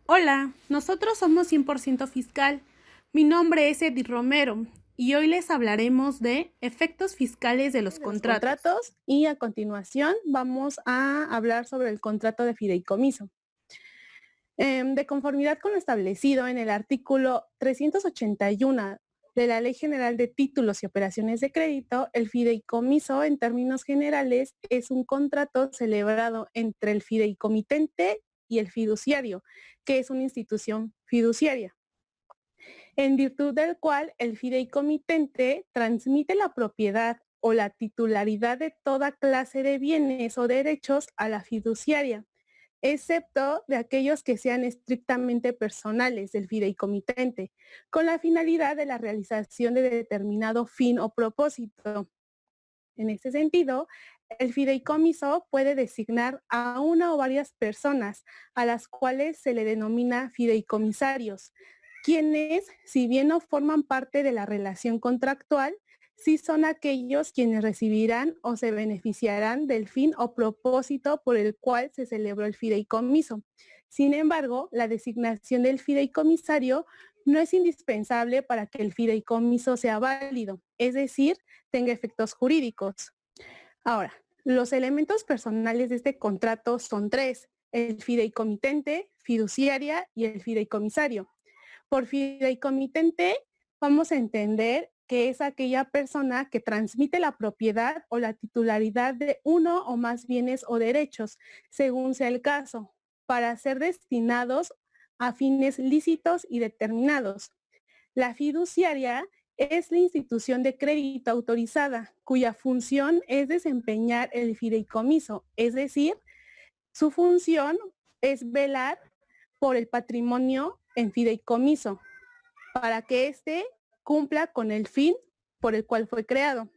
Hola, nosotros somos 100% Fiscal. Mi nombre es Edith Romero y hoy les hablaremos de efectos fiscales de los De los contratos. contratos y a continuación vamos a hablar sobre el contrato de fideicomiso. De conformidad con lo establecido en el artículo 381 de la Ley General de Títulos y Operaciones de Crédito, el fideicomiso en términos generales es un contrato celebrado entre el fideicomitente y el fiduciario, que es una institución fiduciaria, en virtud del cual el fideicomitente transmite la propiedad o la titularidad de toda clase de bienes o derechos a la fiduciaria, excepto de aquellos que sean estrictamente personales del fideicomitente, con la finalidad de la realización de determinado fin o propósito. En este sentido, el fideicomiso puede designar a una o varias personas a las cuales se le denomina fideicomisarios, quienes, si bien no forman parte de la relación contractual, sí son aquellos quienes recibirán o se beneficiarán del fin o propósito por el cual se celebró el fideicomiso. Sin embargo, la designación del fideicomisario no es indispensable para que el fideicomiso sea válido, es decir, tenga efectos jurídicos. Ahora, los elementos personales de este contrato son tres: el fideicomitente, fiduciaria y el fideicomisario. Por fideicomitente vamos a entender que es aquella persona que transmite la propiedad o la titularidad de uno o más bienes o derechos, según sea el caso, para ser destinados a fines lícitos y determinados. La fiduciaria es la institución de crédito autorizada, cuya función es desempeñar el fideicomiso, es decir, su función es velar por el patrimonio en fideicomiso, para que éste cumpla con el fin por el cual fue creado.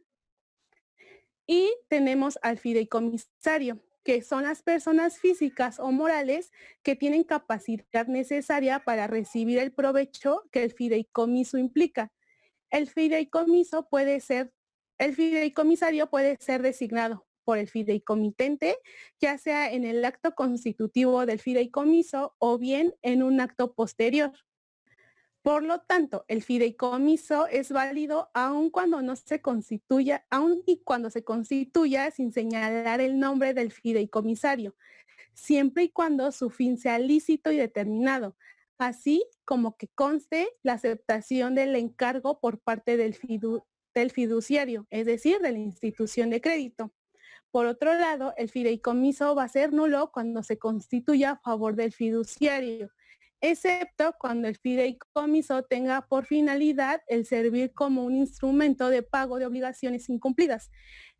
Y tenemos al fideicomisario, que son las personas físicas o morales que tienen capacidad necesaria para recibir el provecho que el fideicomiso implica. El fideicomiso puede ser, el fideicomisario puede ser designado por el fideicomitente, ya sea en el acto constitutivo del fideicomiso o bien en un acto posterior. Por lo tanto, el fideicomiso es válido aun cuando no se constituya, aun y cuando se constituya sin señalar el nombre del fideicomisario, siempre y cuando su fin sea lícito y determinado, así como que conste la aceptación del encargo por parte del fiduciario, es decir, de la institución de crédito. Por otro lado, el fideicomiso va a ser nulo cuando se constituya a favor del fiduciario, excepto cuando el fideicomiso tenga por finalidad el servir como un instrumento de pago de obligaciones incumplidas,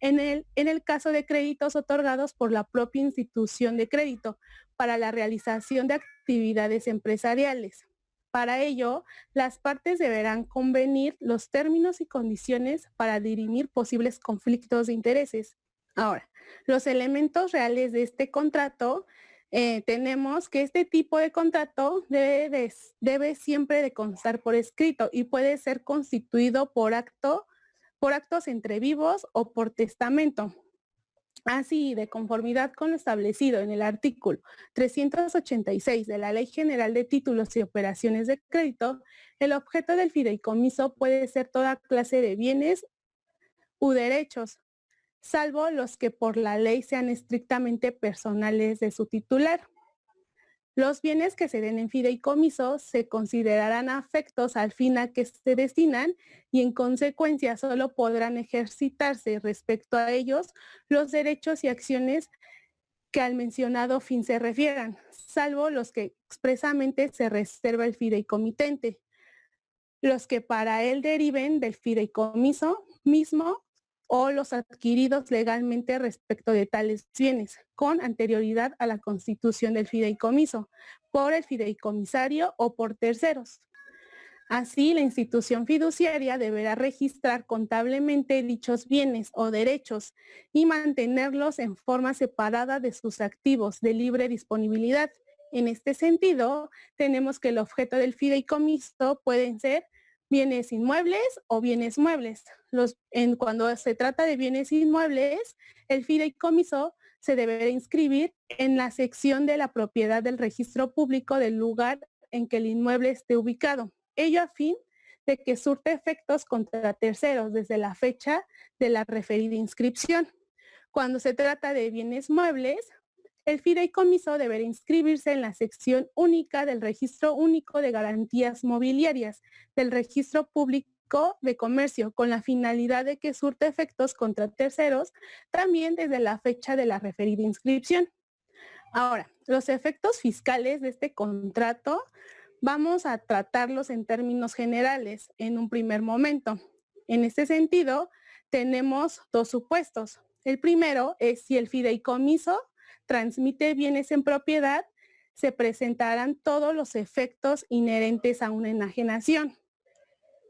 en el caso de créditos otorgados por la propia institución de crédito para la realización de actividades empresariales. Para ello, las partes deberán convenir los términos y condiciones para dirimir posibles conflictos de intereses. Ahora, los elementos reales de este contrato, tenemos que este tipo de contrato debe siempre de constar por escrito y puede ser constituido por actos entre vivos o por testamento. Así, de conformidad con lo establecido en el artículo 386 de la Ley General de Títulos y Operaciones de Crédito, el objeto del fideicomiso puede ser toda clase de bienes u derechos, salvo los que por la ley sean estrictamente personales de su titular. Los bienes que se den en fideicomiso se considerarán afectos al fin a que se destinan y en consecuencia solo podrán ejercitarse respecto a ellos los derechos y acciones que al mencionado fin se refieran, salvo los que expresamente se reserva el fideicomitente, los que para él deriven del fideicomiso mismo o los adquiridos legalmente respecto de tales bienes, con anterioridad a la constitución del fideicomiso, por el fideicomisario o por terceros. Así, la institución fiduciaria deberá registrar contablemente dichos bienes o derechos y mantenerlos en forma separada de sus activos de libre disponibilidad. En este sentido, tenemos que el objeto del fideicomiso pueden ser bienes inmuebles o bienes muebles. Cuando se trata de bienes inmuebles, el fideicomiso se deberá inscribir en la sección de la propiedad del registro público del lugar en que el inmueble esté ubicado. Ello a fin de que surte efectos contra terceros desde la fecha de la referida inscripción. Cuando se trata de bienes muebles, el fideicomiso deberá inscribirse en la sección única del Registro Único de Garantías Mobiliarias del Registro Público de Comercio, con la finalidad de que surte efectos contra terceros también desde la fecha de la referida inscripción. Ahora, los efectos fiscales de este contrato vamos a tratarlos en términos generales en un primer momento. En este sentido, tenemos dos supuestos. El primero es si el fideicomiso transmite bienes en propiedad, se presentarán todos los efectos inherentes a una enajenación.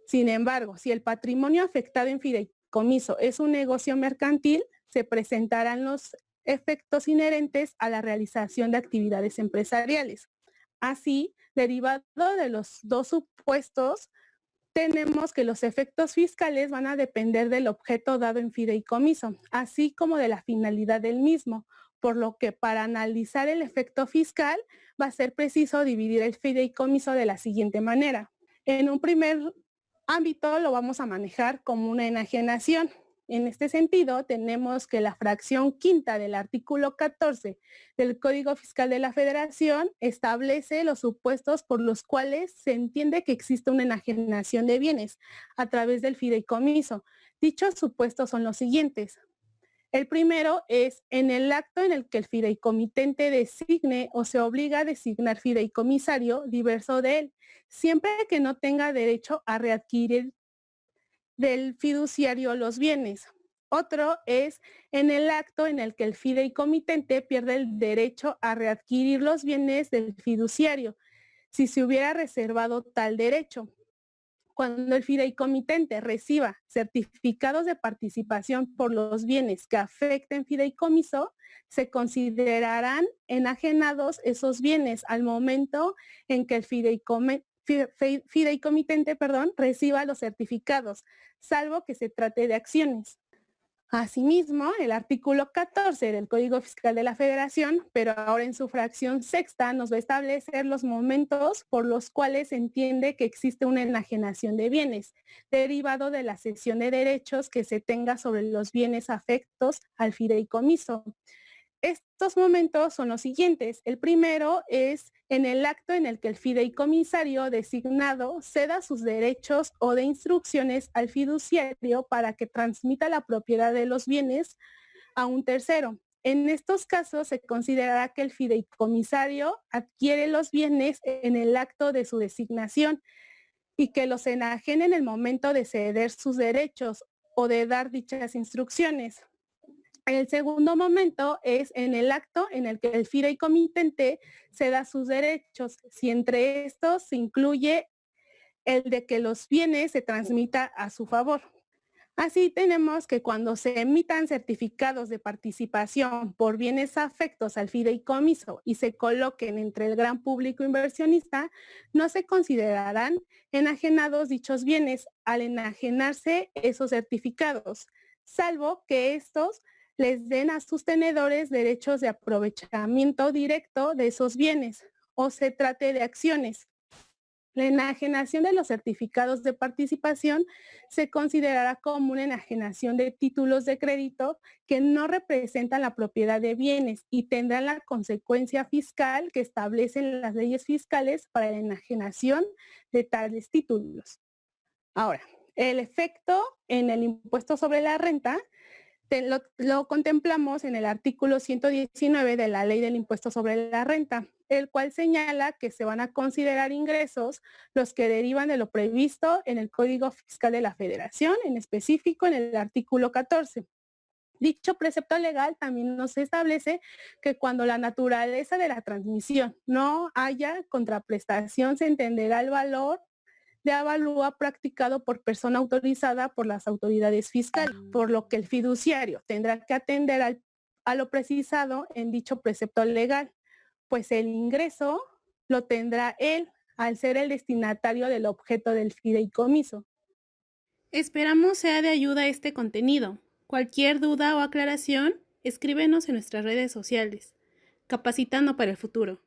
Sin embargo, si el patrimonio afectado en fideicomiso es un negocio mercantil, se presentarán los efectos inherentes a la realización de actividades empresariales. Así, derivado de los dos supuestos, tenemos que los efectos fiscales van a depender del objeto dado en fideicomiso, así como de la finalidad del mismo, por lo que para analizar el efecto fiscal va a ser preciso dividir el fideicomiso de la siguiente manera. En un primer ámbito lo vamos a manejar como una enajenación. En este sentido, tenemos que la fracción quinta del artículo 14 del Código Fiscal de la Federación establece los supuestos por los cuales se entiende que existe una enajenación de bienes a través del fideicomiso. Dichos supuestos son los siguientes. El primero es en el acto en el que el fideicomitente designe o se obliga a designar fideicomisario diverso de él, siempre que no tenga derecho a readquirir del fiduciario los bienes. Otro es en el acto en el que el fideicomitente pierde el derecho a readquirir los bienes del fiduciario, si se hubiera reservado tal derecho. Cuando el fideicomitente reciba certificados de participación por los bienes que afecten fideicomiso, se considerarán enajenados esos bienes al momento en que el fideicomitente reciba los certificados, salvo que se trate de acciones. Asimismo, el artículo 14 del Código Fiscal de la Federación, pero ahora en su fracción sexta, nos va a establecer los momentos por los cuales se entiende que existe una enajenación de bienes, derivado de la cesión de derechos que se tenga sobre los bienes afectos al fideicomiso. Estos momentos son los siguientes. El primero es en el acto en el que el fideicomisario designado ceda sus derechos o de instrucciones al fiduciario para que transmita la propiedad de los bienes a un tercero. En estos casos se considerará que el fideicomisario adquiere los bienes en el acto de su designación y que los enajena en el momento de ceder sus derechos o de dar dichas instrucciones. El segundo momento es en el acto en el que el fideicomitente ceda sus derechos, si entre estos se incluye el de que los bienes se transmita a su favor. Así tenemos que cuando se emitan certificados de participación por bienes afectos al fideicomiso y se coloquen entre el gran público inversionista, no se considerarán enajenados dichos bienes al enajenarse esos certificados, salvo que estos les den a sus tenedores derechos de aprovechamiento directo de esos bienes o se trate de acciones. La enajenación de los certificados de participación se considerará como una enajenación de títulos de crédito que no representan la propiedad de bienes y tendrán la consecuencia fiscal que establecen las leyes fiscales para la enajenación de tales títulos. Ahora, el efecto en el impuesto sobre la renta lo contemplamos en el artículo 119 de la Ley del Impuesto sobre la Renta, el cual señala que se van a considerar ingresos los que derivan de lo previsto en el Código Fiscal de la Federación, en específico en el artículo 14. Dicho precepto legal también nos establece que cuando la naturaleza de la transmisión no haya contraprestación, se entenderá el valor de avalúa practicado por persona autorizada por las autoridades fiscales, por lo que el fiduciario tendrá que atender a lo precisado en dicho precepto legal, pues el ingreso lo tendrá él al ser el destinatario del objeto del fideicomiso. Esperamos sea de ayuda este contenido. Cualquier duda o aclaración, escríbenos en nuestras redes sociales. Capacitando para el futuro.